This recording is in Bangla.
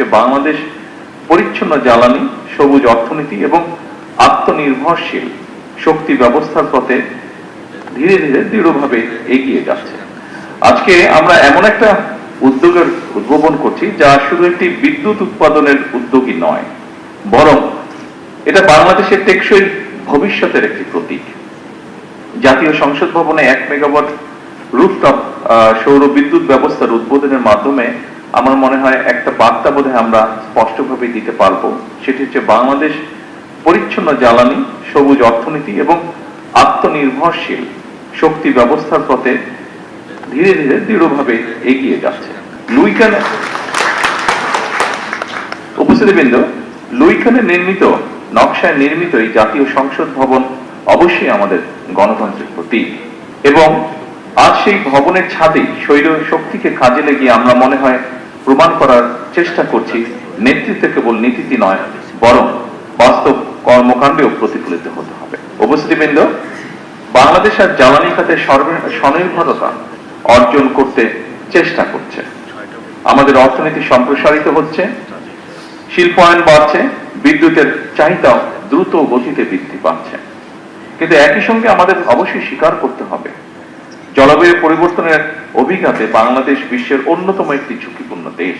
যে বাংলাদেশ পরিচ্ছন্ন জ্বালানি, সবুজ অর্থনীতি এবং আত্মনির্ভরশীল শক্তি ব্যবস্থার পথে ধীরে ধীরে দৃঢ়ভাবে এগিয়ে যাচ্ছে। আজকে আমরা এমন একটা উদ্যোগের উদ্ভাবন করছি যা শুধু একটি বিদ্যুৎ উৎপাদনের উদ্যোগই নয়, বরং এটা বাংলাদেশের টেকসই ভবিষ্যতের একটি প্রতীক। জাতীয় সংসদ ভবনে 1 মেগাওয়াট রুফটপ সৌর বিদ্যুৎ ব্যবস্থার উদ্বোধনের মাধ্যমে আমার মনে হয় একটা বার্তা বোধহয় আমরা স্পষ্টভাবে দিতে পারবো। সেটি হচ্ছে বাংলাদেশ পরিচ্ছন্ন জ্বালানি, সবুজ অর্থনীতি এবং আত্মনির্ভরশীল শক্তি ব্যবস্থার পথে ধীরে ধীরে দৃঢ়ভাবে এগিয়ে যাচ্ছে। উপস্থিতিবৃন্দ, লুইখানে নির্মিত, নকশায় নির্মিত এই জাতীয় সংসদ ভবন অবশ্যই আমাদের গণতন্ত্রের প্রতীক, এবং আজ সেই ভবনের ছাদে সৌর শক্তিকে কাজে লাগিয়ে আমরা মনে হয় প্রমাণ করার চেষ্টা করছি নেতৃত্ব কেবল নীতিতে নয়, বরং বাস্তব কর্মকাণ্ডেও প্রতিফলিত হতে হবে। উপস্থিতিবৃন্দ, বাংলাদেশ আর জ্বালানি খাতে স্বনির্ভরতা অর্জন করতে চেষ্টা করছে। আমাদের অর্থনীতি সম্প্রসারিত হচ্ছে, শিল্পায়ন বাড়ছে, বিদ্যুতের চাহিদা দ্রুত গতিতে বৃদ্ধি পাচ্ছে। কিন্তু একই সঙ্গে আমাদের অবশ্যই স্বীকার করতে হবে, জলবায়ু পরিবর্তনের অভিঘাতে বাংলাদেশ বিশ্বের অন্যতম একটি ঝুঁকিপূর্ণ দেশ।